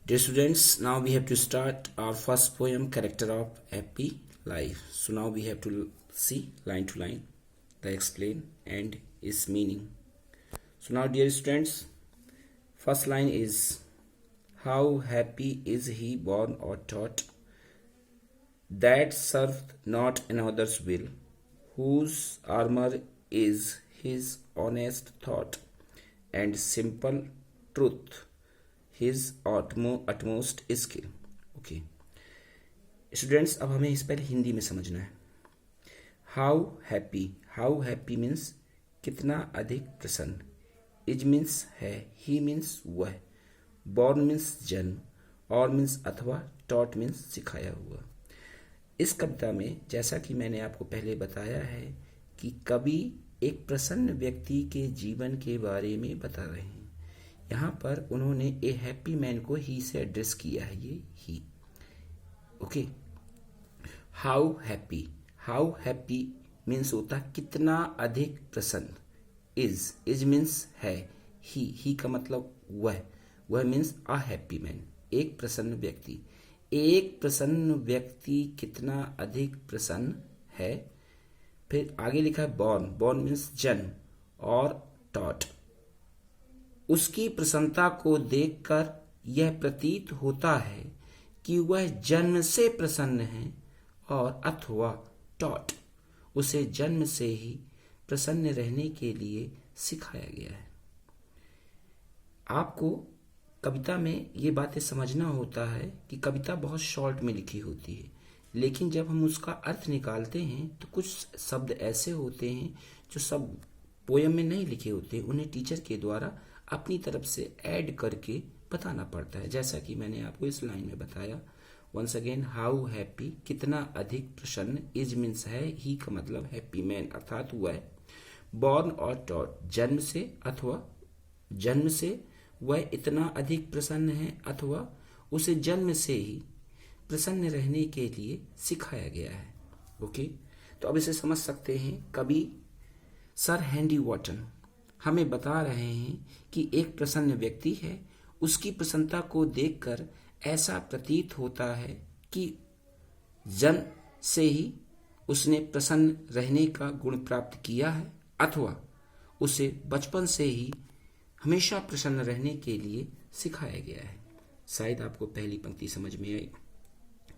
Dear students, now we have to start our first poem, Character of Happy Life. So now we have to see line to line the explain and its meaning. So now, dear students, first line is, how happy is he born or taught, that serveth not another's will, whose armor is his honest thought, and simple truth his utmost skill. Okay students, अब हमें इस पर हिंदी में समझना है. How happy means कितना अधिक प्रसन्न, इज मीन्स है, ही मीन्स वह, बॉर्न मीन्स जन्म, और मीन्स अथवा, टॉट मीन्स सिखाया हुआ. इस कविता में जैसा कि मैंने आपको पहले बताया है कि कवि एक प्रसन्न व्यक्ति के जीवन के बारे में बता रहे हैं. यहाँ पर उन्होंने ए हैप्पी मैन को ही से एड्रेस किया है, ये ही. ओके, हाउ हैप्पी मीन्स होता है कितना अधिक प्रसन्न. इज मीन्स है, ही का मतलब वह मीन्स अ हैप्पी मैन, एक प्रसन्न व्यक्ति. एक प्रसन्न व्यक्ति कितना अधिक प्रसन्न है. फिर आगे लिखा है बॉर्न मीन्स जन्म, और टॉट, उसकी प्रसन्नता को देखकर यह प्रतीत होता है कि वह जन्म से प्रसन्न है, और अथवा टॉट, उसे जन्म से ही प्रसन्न रहने के लिए सिखाया गया है. आपको कविता में ये बातें समझना होता है कि कविता बहुत शॉर्ट में लिखी होती है, लेकिन जब हम उसका अर्थ निकालते हैं तो कुछ शब्द ऐसे होते हैं जो सब पोयम में नहीं लिखे होते, उन्हें टीचर के द्वारा अपनी तरफ से ऐड करके बताना पड़ता है. जैसा कि मैंने आपको इस लाइन में बताया. वंस अगेन, हाउ हैप्पी कितना अधिक प्रसन्न, इज मीन्स है, ही का मतलब हैप्पी मैन अर्थात वह, बॉर्न और टॉट जन्म से अथवा जन्म से वह इतना अधिक प्रसन्न है, अथवा उसे जन्म से ही प्रसन्न रहने के लिए सिखाया गया है. ओके, तो अब इसे समझ सकते हैं. कवि सर हेनरी वॉटन हमें बता रहे हैं कि एक प्रसन्न व्यक्ति है, उसकी प्रसन्नता को देखकर ऐसा प्रतीत होता है कि जन्म से ही उसने प्रसन्न रहने का गुण प्राप्त किया है, अथवा उसे बचपन से ही हमेशा प्रसन्न रहने के लिए सिखाया गया है. शायद आपको पहली पंक्ति समझ में आई.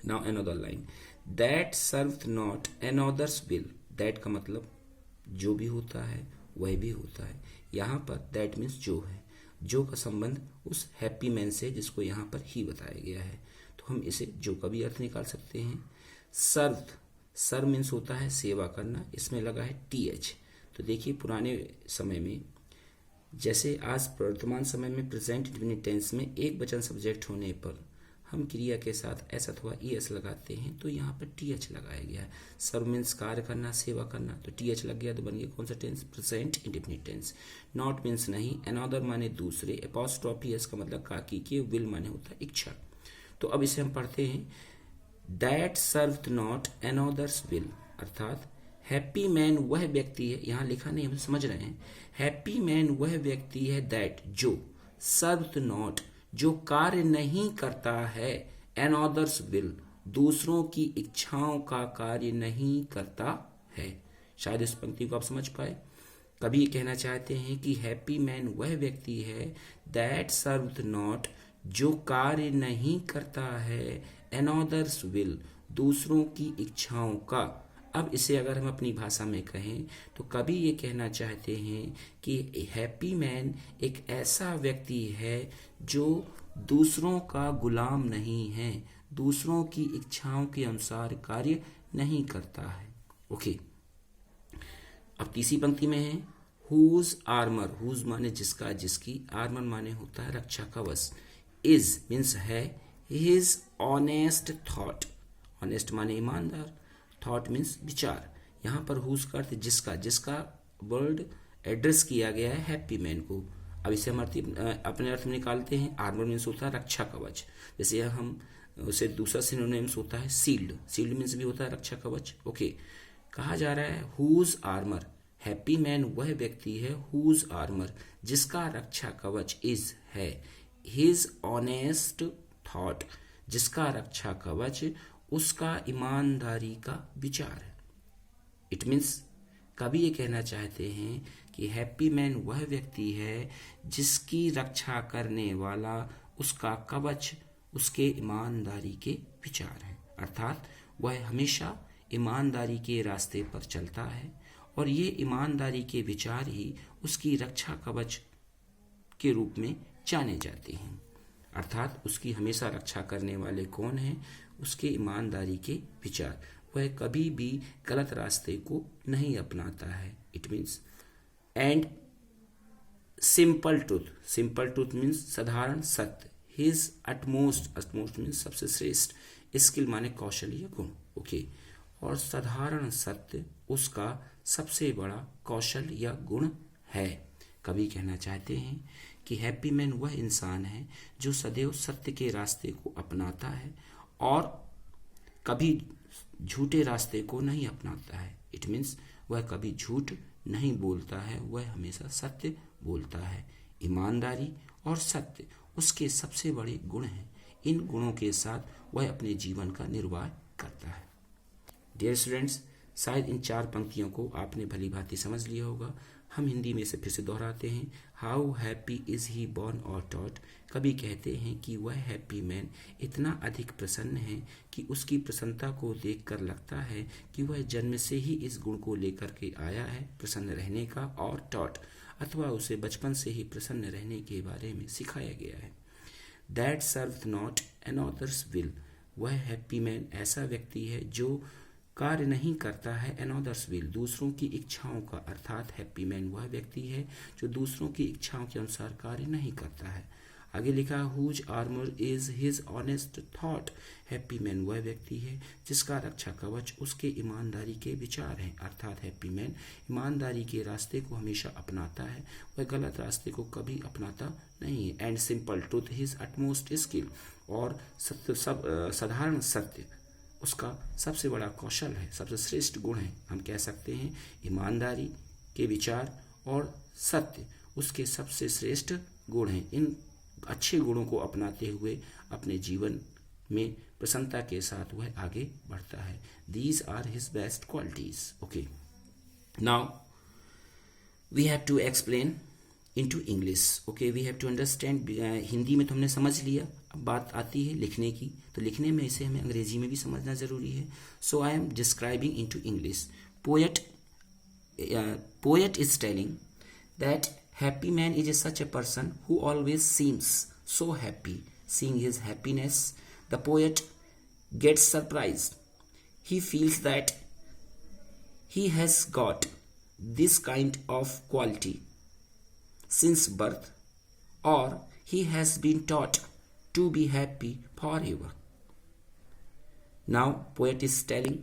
Now another line, that served not another's will. That का मतलब जो भी होता है वह भी होता है. यहाँ पर दैट मीन्स जो है, जो का संबंध उस हैप्पी मैन से जिसको यहाँ पर ही बताया गया है, तो हम इसे जो का भी अर्थ निकाल सकते हैं. सर्व मीन्स होता है सेवा करना, इसमें लगा है टीएच. तो देखिए, पुराने समय में जैसे आज वर्तमान समय में प्रेजेंट इंडेफिनिट टेंस में एक वचन सब्जेक्ट होने पर हम क्रिया के साथ एस अथवा ईएस लगाते हैं, तो यहाँ पर टीएच लगाया गया है. सर्व मीन्स कार्य करना, सेवा करना, तो टीएच लग गया, तो बन गया कौन सा tense, present indefinite tense. Not means नहीं, अनदर माने दूसरे, एपोस्ट्रोफी एस का मतलब काकी के, विल माने होता है इच्छा. तो अब इसे हम पढ़ते हैं. That served not another's will, अर्थात हैप्पी मैन वह व्यक्ति है, यहाँ लिखा नहीं हम समझ रहे हैं. हैप्पी मैन वह व्यक्ति है, दैट जो, सर्व्ड नॉट जो कार्य नहीं करता है, अनदर्स विल दूसरों की इच्छाओं का कार्य नहीं करता है. शायद इस पंक्ति को आप समझ पाए. कभी कहना चाहते हैं कि हैप्पी मैन वह व्यक्ति है, दैट सर्व्ड नॉट जो कार्य नहीं करता है, अनदर्स विल दूसरों की इच्छाओं का. अब इसे अगर हम अपनी भाषा में कहें तो कभी ये कहना चाहते हैं कि हैप्पी मैन एक ऐसा व्यक्ति है जो दूसरों का गुलाम नहीं है, दूसरों की इच्छाओं के अनुसार कार्य नहीं करता है. ओके, अब तीसरी पंक्ति में है, हुज आर्मर, हुज माने जिसका, जिसकी, आर्मर माने होता है रक्षा कवच, इज मीन्स है, हिज ऑनेस्ट थॉट, ऑनेस्ट माने ईमानदार, थॉट मीन्स विचार. यहाँ पर हुज का अर्थ जिसका वर्ड एड्रेस किया गया है हैप्पी मैन को. अब इसे हम अपने अर्थ में निकालते हैं. आर्मर मीन्स होता है रक्षा कवच, जैसे हम उसे दूसरा सिनोनिम्स होता है शील्ड मीन्स भी होता है रक्षा कवच. ओके, कहा जा रहा है हुज आर्मर, हैप्पी मैन वह व्यक्ति है, हुज आर्मर जिसका रक्षा कवच इज है, हिज ऑनेस्ट थॉट, जिसका रक्षा कवच उसका ईमानदारी का विचार है। इट मीन्स कवि ये कहना चाहते हैं कि हैप्पी मैन वह व्यक्ति है जिसकी रक्षा करने वाला उसका कवच उसके ईमानदारी के विचार हैं, अर्थात वह हमेशा ईमानदारी के रास्ते पर चलता है और ये ईमानदारी के विचार ही उसकी रक्षा कवच के रूप में जाने जाते हैं। अर्थात उसकी हमेशा रक्षा करने वाले कौन हैं? उसके ईमानदारी के विचार। वह कभी भी गलत रास्ते को नहीं अपनाता है। It means and simple truth means साधारण सत्य। हिज अटमोस्ट मीन्स सबसे श्रेष्ठ, स्किल माने कौशल या गुण। ओके, और साधारण सत्य उसका सबसे बड़ा कौशल या गुण है। कवि कहना चाहते हैं कि हैप्पी मैन वह इंसान है जो सदैव सत्य के रास्ते को अपनाता है और कभी झूठे रास्ते को नहीं अपनाता है। इट मीन्स वह कभी झूठ नहीं बोलता है, वह हमेशा सत्य बोलता है। ईमानदारी और सत्य उसके सबसे बड़े गुण हैं। इन गुणों के साथ वह अपने जीवन का निर्वाह करता है। डियर स्टूडेंट्स, शायद इन 4 पंक्तियों को आपने भली भांति समझ लिया होगा। हम हिंदी में से फिर से दोहराते हैं। How happy is he born और टॉट। कभी कहते हैं कि वह हैप्पी मैन इतना अधिक प्रसन्न है कि उसकी प्रसन्नता को देखकर लगता है कि वह जन्म से ही इस गुण को लेकर के आया है, प्रसन्न रहने का, और टॉट अथवा उसे बचपन से ही प्रसन्न रहने के बारे में सिखाया गया है। That serve not another's will. वह हैप्पी मैन ऐसा व्यक्ति है जो कार्य नहीं करता है अनदर्स विल, दूसरों की इच्छाओं का। अर्थात हैप्पी मैन वह व्यक्ति है जो दूसरों की इच्छाओं के अनुसार कार्य नहीं करता है। आगे लिखा whose armour is his honest thought. Happy man वह व्यक्ति है जिसका रक्षा कवच उसके ईमानदारी के विचार हैं। अर्थात हैप्पी मैन ईमानदारी के रास्ते को हमेशा अपनाता है, वह गलत रास्ते को कभी अपनाता नहीं है। And simple truth his utmost skill. और साधारण सत्य उसका सबसे बड़ा कौशल है, सबसे श्रेष्ठ गुण है। हम कह सकते हैं ईमानदारी के विचार और सत्य उसके सबसे श्रेष्ठ गुण हैं। इन अच्छे गुणों को अपनाते हुए अपने जीवन में प्रसन्नता के साथ वह आगे बढ़ता है। These are his best qualities. Okay, now we have to explain into English. Okay, we have to understand. Hindi में तो हमने समझ लिया, अब बात आती है लिखने की, तो लिखने में इसे हमें अंग्रेजी में भी समझना जरूरी है। So I am describing into English. Poet is telling that happy man is such a person who always seems so happy. Seeing his happiness, the poet gets surprised. He feels that he has got this kind of quality since birth, or he has been taught to be happy forever. Now, poet is telling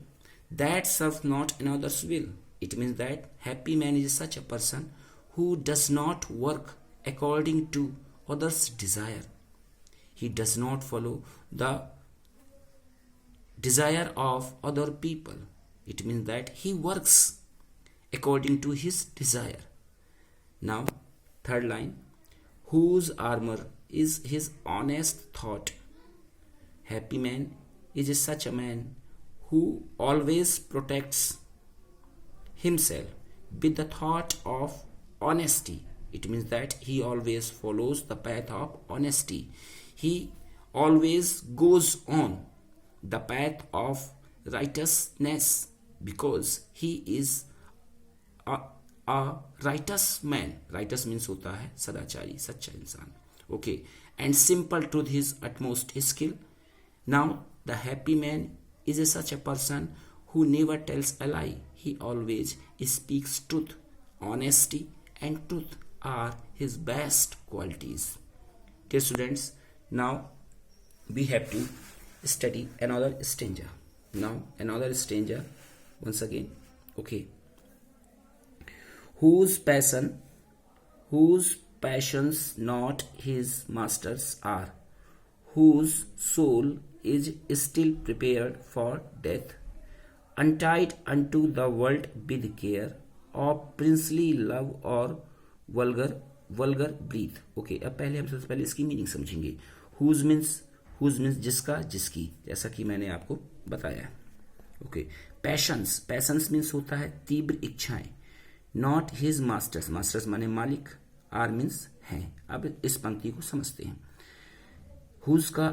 that serves not another's will. It means that happy man is such a person who does not work according to others' desire. He does not follow the desire of other people. It means that he works according to his desire. Now, third line, whose armor is his honest thought. Happy man is such a man who always protects himself with the thought of honesty. It means that he always follows the path of honesty. He always goes on the path of righteousness because he is a righteous man. Righteous means होता है सदाचारी, सच्चा इंसान. Okay, and simple truth his utmost skill. Now, the happy man is such a person who never tells a lie. He always speaks truth. Honesty and truth are his best qualities. Dear students, now we have to study another stanza. Now another stanza once again. Okay. Whose passions not his masters are, whose soul is still prepared for death, untied unto the world with care of princely love और vulgar breathe. Okay, अब पहले हम सबसे पहले इसकी meaning समझेंगे. Whose means whose means जिसका, जिसकी, जैसा कि मैंने आपको बताया। ओके, पैशंस, पैशंस मीन्स होता है तीव्र इच्छाएं। नॉट हिज मास्टर्स, मास्टर्स माने मालिक, आर मीन्स हैं। अब इस पंक्ति को समझते हैं। हुज का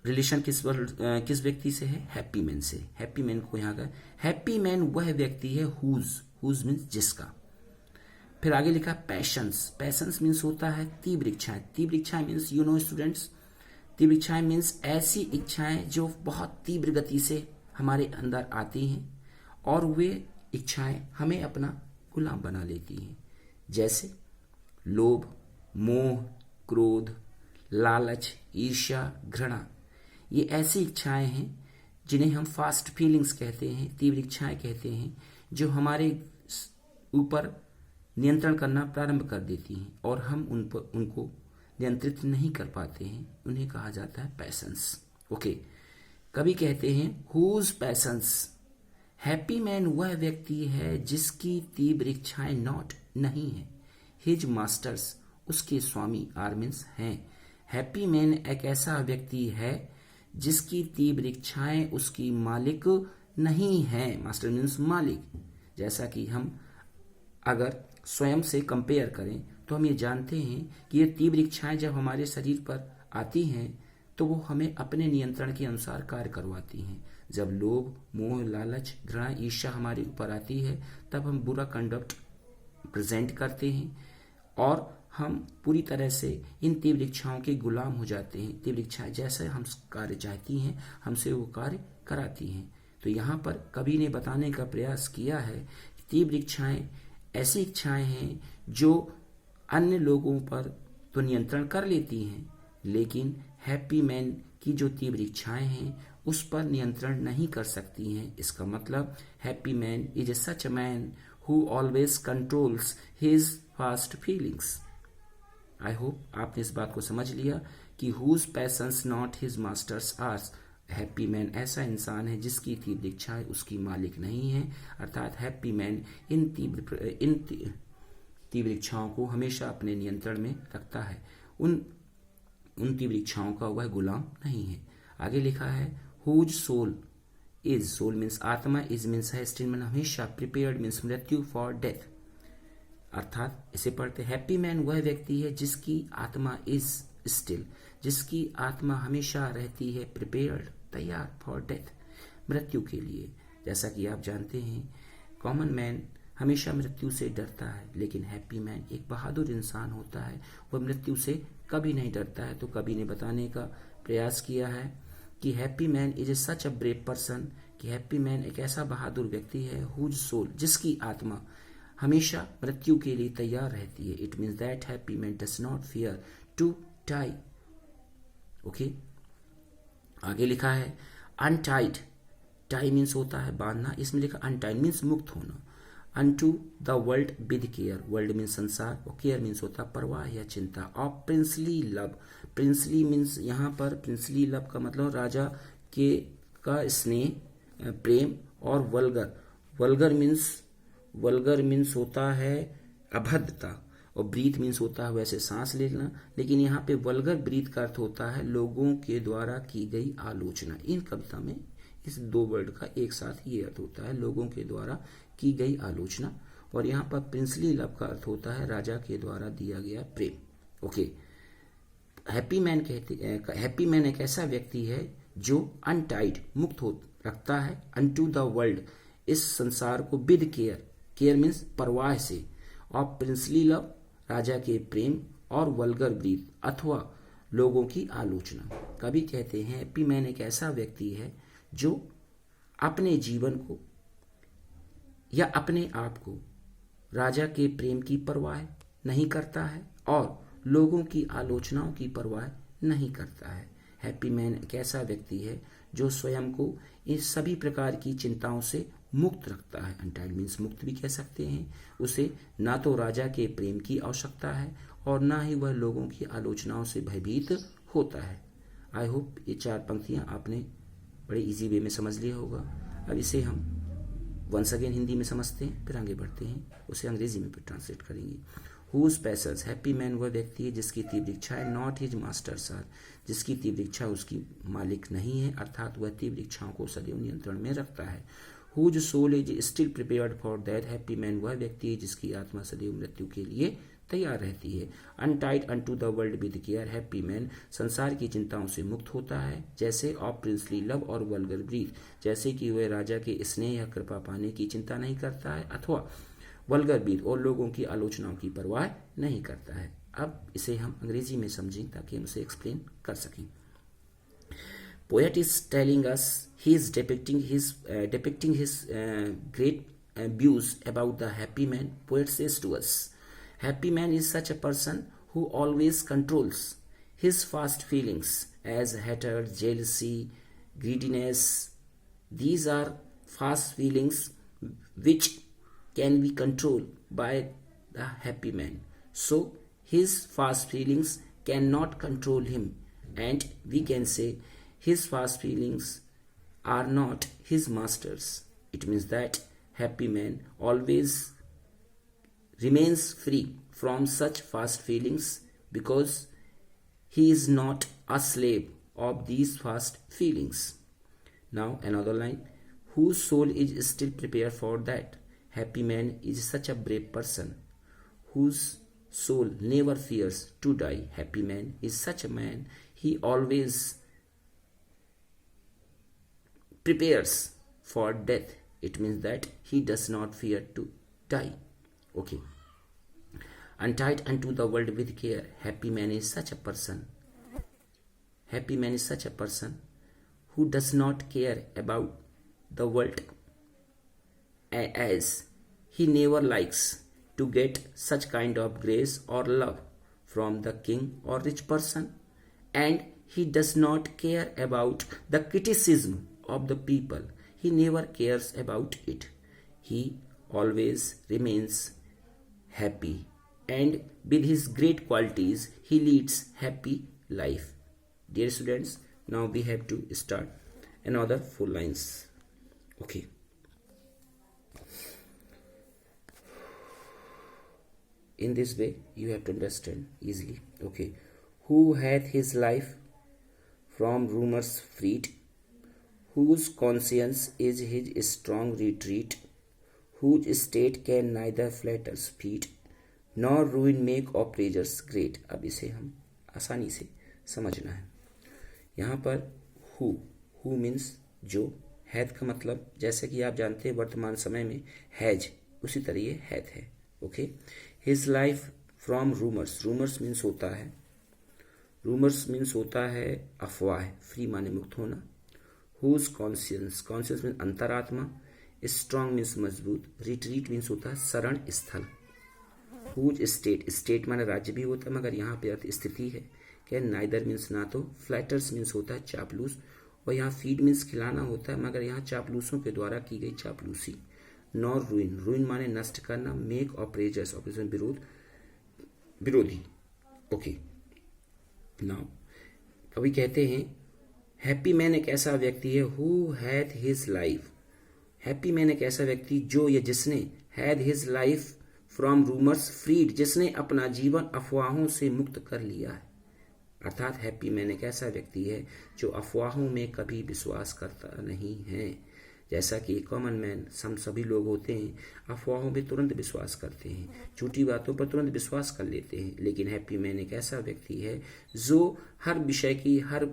रिलेशन किस व्यक्ति से है? हैप्पी मैन से। हैप्पी मैन को यहाँ का हैप्पी मैन वह व्यक्ति है हुज मीन्स जिसका। फिर आगे लिखा पैशंस, पैशंस मीन्स होता है तीव्र इच्छाएं। तीव्र इच्छाएं मीन्स यू नो स्टूडेंट्स, तीव्र इच्छाएं मीन्स ऐसी इच्छाएं जो बहुत तीव्र गति से हमारे अंदर आती हैं और वे इच्छाएं हमें अपना गुलाम बना लेती हैं। जैसे लोभ, मोह, क्रोध, लालच, ईर्ष्या, घृणा, ये ऐसी इच्छाएं हैं जिन्हें हम फास्ट फीलिंग्स कहते हैं, तीव्र इच्छाएं कहते हैं, जो हमारे ऊपर नियंत्रण करना प्रारंभ कर देती हैं और हम उनको नियंत्रित नहीं कर पाते हैं। उन्हें कहा जाता है पैशंस। ओके, कभी कहते हैं हुज पैशंस, हैप्पी मैन वह व्यक्ति है जिसकी तीव्र इच्छाएं नॉट नहीं है, हिज मास्टर्स उसके स्वामी, आर मीन्स हैं। हैप्पी मैन एक ऐसा व्यक्ति है जिसकी तीव्र इच्छाएं उसकी मालिक नहीं है, मास्टर मीन्स मालिक। जैसा कि हम अगर स्वयं से कंपेयर करें तो हम ये जानते हैं कि ये तीव्र इच्छाएं जब हमारे शरीर पर आती हैं तो वो हमें अपने नियंत्रण के अनुसार कार्य करवाती हैं। जब लोभ, मोह, लालच, घृणा, ईर्ष्या हमारे ऊपर आती है तब हम बुरा कंडक्ट प्रेजेंट करते हैं और हम पूरी तरह से इन तीव्र इच्छाओं के गुलाम हो जाते हैं। तीव्र इच्छाएं जैसे हम कार्य चाहती हैं हमसे वो कार्य कराती हैं। तो यहाँ पर कवि ने बताने का प्रयास किया है कि तीव्र इच्छाएं ऐसी इच्छाएं हैं जो अन्य लोगों पर तो नियंत्रण कर लेती हैं, लेकिन हैप्पी मैन की जो तीव्र इच्छाएं हैं उस पर नियंत्रण नहीं कर सकती हैं। इसका मतलब happy man is such a man who always controls his fast feelings. I hope आपने इस बात को समझ लिया कि whose passions not his masters are, happy man ऐसा इंसान है जिसकी तीव्र इच्छाएं उसकी मालिक नहीं है, अर्थात हैप्पी मैन इन तीव्र इच्छाओं को हमेशा अपने नियंत्रण में रखता है, उन तीव्र इच्छाओं का वह गुलाम नहीं है। आगे लिखा है whose soul is, soul means आत्मा, इज मीन्स है, स्टिल मीन हमेशा, प्रिपेयर्ड मीन्स मृत्यु, फॉर डेथ, अर्थात इसे पढ़ते हैप्पी मैन वह व्यक्ति है जिसकी आत्मा इज स्टिल, जिसकी आत्मा हमेशा रहती है प्रिपेयर्ड, तैयार, फॉर डेथ, मृत्यु के लिए। जैसा कि आप जानते हैं कॉमन मैन हमेशा मृत्यु से डरता है, लेकिन हैप्पी मैन एक बहादुर इंसान होता है, वह मृत्यु से कभी नहीं डरता है। तो कवि ने बताने का प्रयास किया है कि happy man is a such a brave person, कि हैप्पी मैन एक ऐसा बहादुर व्यक्ति है हुज सोल, जिसकी आत्मा हमेशा मृत्यु के लिए तैयार रहती है। It means that happy man does not fear to die. Okay, आगे लिखा है अनटाइड, टाई मीन्स होता है बांधना, इसमें लिखा अनटाइड मीन्स मुक्त होना। Unto the world with care, world means संसार और केयर मीन्स होता है परवाह या चिंता। Of princely love, princely means यहाँ पर प्रिंसली लव का मतलब राजा के का स्नेह, प्रेम, और वल्गर मीन्स होता है अभद्रता, और ब्रीथ मीन्स होता है वैसे सांस लेना, लेकिन यहाँ पे वल्गर ब्रीथ का अर्थ होता है लोगों के द्वारा की गई आलोचना। इन कविता में इस दो वर्ड का एक साथ ये अर्थ होता है, लोगों के द्वारा की गई आलोचना, और यहाँ पर प्रिंसली लव का अर्थ होता है राजा के द्वारा दिया गया प्रेम। ओके, हैप्पी मैन एक ऐसा व्यक्ति है जो अनटाइड, मुक्त हो रखता है, अनटू द वर्ल्ड, इस संसार को, विद केयर, केयर मीन्स परवाह से, और प्रिंसली लव, राजा के प्रेम, और वल्गर ब्रीथ अथवा लोगों की आलोचना। कभी कहते हैं हैप्पी मैन एक ऐसा व्यक्ति है जो अपने जीवन को या अपने आप को राजा के प्रेम की परवाह नहीं करता है और लोगों की आलोचनाओं की परवाह नहीं करता है। हैप्पी मैन एक ऐसा व्यक्ति है जो स्वयं को इन सभी प्रकार की चिंताओं से मुक्त रखता है। अनटाइड मीन्स मुक्त भी कह सकते हैं। उसे ना तो राजा के प्रेम की आवश्यकता है और ना ही वह लोगों की आलोचनाओं से भयभीत होता है। आई होप ये चार पंक्तियां आपने बड़े इजी वे में समझ लिया होगा। अब इसे हम वंस अगेन हिंदी में समझते हैं, फिर आगे बढ़ते हैं, उसे अंग्रेजी में फिर ट्रांसलेट करेंगे। हुज पैसर्स, हैप्पी मैन वह व्यक्ति है जिसकी तीव्र इच्छाएं नॉट हिज मास्टर्स आर, जिसकी तीव्र इच्छा उसकी मालिक नहीं है, अर्थात वह तीव्र इच्छाओं को सदैव नियंत्रण में रखता है। Whose soul is still prepared for death, happy man वह व्यक्ति है जिसकी आत्मा सदैव मृत्यु के लिए तैयार रहती है। Untied unto the world with care, happy man संसार की चिंताओं से मुक्त होता है, जैसे ऑफ प्रिंसली लव और वल्गर ब्रीथ, जैसे कि वह राजा के स्नेह या कृपा पाने की चिंता नहीं करता है अथवा वल्गर ब्रीथ और लोगों की आलोचनाओं की परवाह नहीं करता है। अब इसे हम अंग्रेजी में समझें ताकि हम उसे एक्सप्लेन कर सकें। Poet is telling us he is depicting his great views about the happy man. Poet says to us, happy man is such a person who always controls his fast feelings as hatred, jealousy, greediness. These are fast feelings which can be controlled by the happy man. So his fast feelings cannot control him, and we can say his fast feelings are not his masters. It means that happy man always remains free from such fast feelings because he is not a slave of these fast feelings. Now another line, whose soul is still prepared for that. Happy man is such a brave person whose soul never fears to die. Happy man is such a man, he always prepares for death. It means that he does not fear to die. Okay. Untied unto the world with care, happy man is such a person. Happy man is such a person who does not care about the world, as he never likes to get such kind of grace or love from the king or rich person, and he does not care about the criticism of the people. He never cares about it. He always remains happy, and with his great qualities he leads happy life. Dear students, now we have to start another 4 lines. Okay. In this way you have to understand easily. Okay. Who hath his life from rumors freed, whose conscience is his strong retreat, whose state can neither flatters feed nor ruin make oppressors great. अब इसे हम आसानी से समझना है। यहाँ पर who means जो, हैथ का मतलब जैसे कि आप जानते हैं वर्तमान समय में हैज, उसी तरह ये हैथ है। Okay. His life from rumours, rumours means होता है, रूमर्स मीन्स होता है अफवाह, फ्री माने मुक्त होना। हुज कॉन्शियंस, कॉन्शियंस मीन्स अंतरात्मा, स्ट्रांग मीन्स मजबूत, रिट्रीट मीन्स होता है शरण स्थल। हुज स्टेट, स्टेट माने राज्य भी होता है मगर यहाँ पे अर्थ स्थिति है। क्या नाइदर मीन्स ना तो, फ्लैटर्स मीन्स होता है चापलूस, और यहाँ फीड मीन्स खिलाना होता है मगर यहाँ चापलूसों के द्वारा की गई चापलूसी। नॉर रुइन, रुइन माने नष्ट करना, मेक ऑपरेजर्स, ऑपरेशन विरोधी। ओके। नाउ कवि कहते हैं हैप्पी मैन एक ऐसा व्यक्ति है who hath his life, happy man एक ऐसा व्यक्ति जो या जिसने had his life from rumours freed, जिसने अपना जीवन अफवाहों से मुक्त कर लिया है। अर्थात हैप्पी मैन एक ऐसा व्यक्ति है जो अफवाहों में कभी विश्वास करता नहीं है। जैसा कि कॉमन मैन, हम सभी लोग होते हैं, अफवाहों पे तुरंत विश्वास करते हैं, झूठी बातों पर तुरंत विश्वास कर लेते हैं, लेकिन हैप्पी मैन एक ऐसा व्यक्ति है जो हर विषय की, हर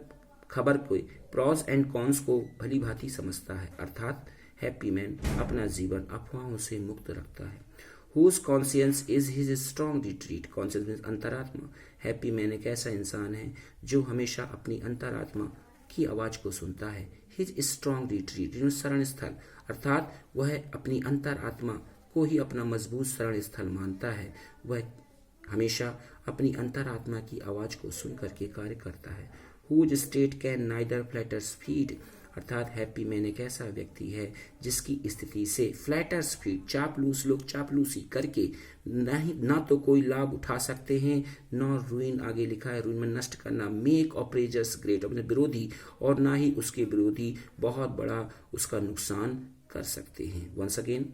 खबर को, प्रॉस एंड कॉन्स को भली भांति समझता है। अर्थात हैप्पी मैन अपना जीवन अफवाहों से मुक्त रखता है। Whose conscience is his strong retreat, conscience means अंतरात्मा। हैप्पी मैन एक ऐसा इंसान है जो हमेशा अपनी अंतरात्मा की आवाज को सुनता है। हिज स्ट्रॉन्ग रिट्रीट, शरण स्थल, अर्थात वह अपनी अंतरात्मा को ही अपना मजबूत शरण स्थल मानता है। वह हमेशा अपनी अंतरात्मा की आवाज को सुन करके कार्य करता है। Whose state can neither flatterers feed, अर्थात हैप्पी मैन एक ऐसा व्यक्ति है जिसकी स्थिति से फ्लैटर्स फीड, चापलूस लोग चापलूसी करके नहीं, ना तो कोई लाभ उठा सकते हैं, नॉर रुइन, आगे लिखा है रुइन में नष्ट करना, मेक ऑपरेजर्स ग्रेट, अपने विरोधी, और ना ही उसके विरोधी बहुत बड़ा उसका नुकसान कर सकते हैं। Once again,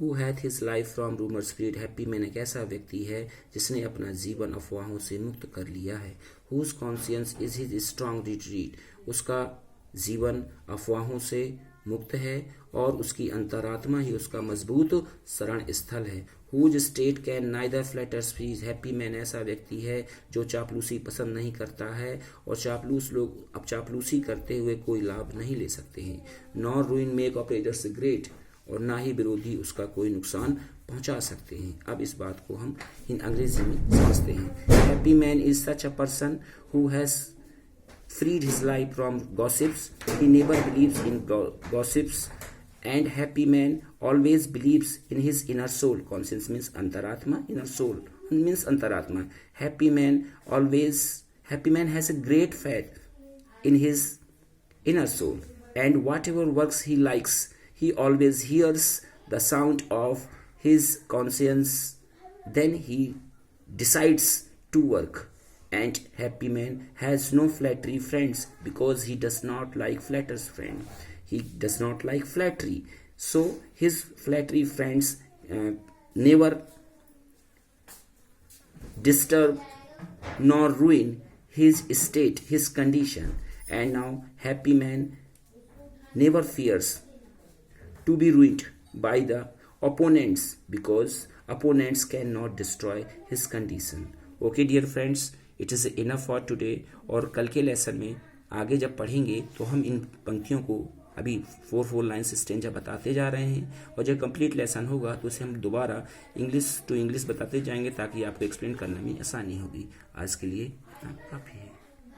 who hath his life from rumours freed, happy man एक ऐसा व्यक्ति है जिसने अपना जीवन अफवाहों से मुक्त कर लिया है। Whose conscience is his strong retreat, उसका जीवन अफवाहों से मुक्त है और उसकी अंतरात्मा ही उसका मजबूत शरण स्थल है। Whose state can neither flatterers freeze, happy man ऐसा व्यक्ति है जो चापलूसी पसंद नहीं करता है और चापलूस लोग अब चापलूसी करते हुए कोई लाभ नहीं ले सकते हैं। नॉर रूइन मेक ऑपरेटर्स ग्रेट, और ना ही विरोधी उसका कोई नुकसान पहुंचा सकते हैं। अब इस बात को हम इन अंग्रेजी में समझते हैं। Happy man is such a person who has freed his life from gossips. He never believes in gossips. And happy man always believes in his inner soul. Conscience means antaratma. Inner soul means antaratma. Happy man has a great faith in his inner soul. And whatever works he likes, he always hears the sound of his conscience. Then he decides to work. And happy man has no flattery friends because he does not like flatterers friend. He does not like flattery, so his flattery friends never disturb nor ruin his state, his condition. And now happy man never fears to be ruined by the opponents because opponents cannot destroy his condition. Okay dear friends, it is enough for today. और कल के lesson में आगे जब पढ़ेंगे तो हम इन पंक्तियों को अभी 4 लाइन्स स्टेंजा बताते जा रहे हैं, और जब कंप्लीट लेसन होगा तो उसे हम दोबारा इंग्लिश टू इंग्लिश बताते जाएंगे ताकि आपको एक्सप्लेन करने में आसानी होगी। आज के लिए काफ़ी है।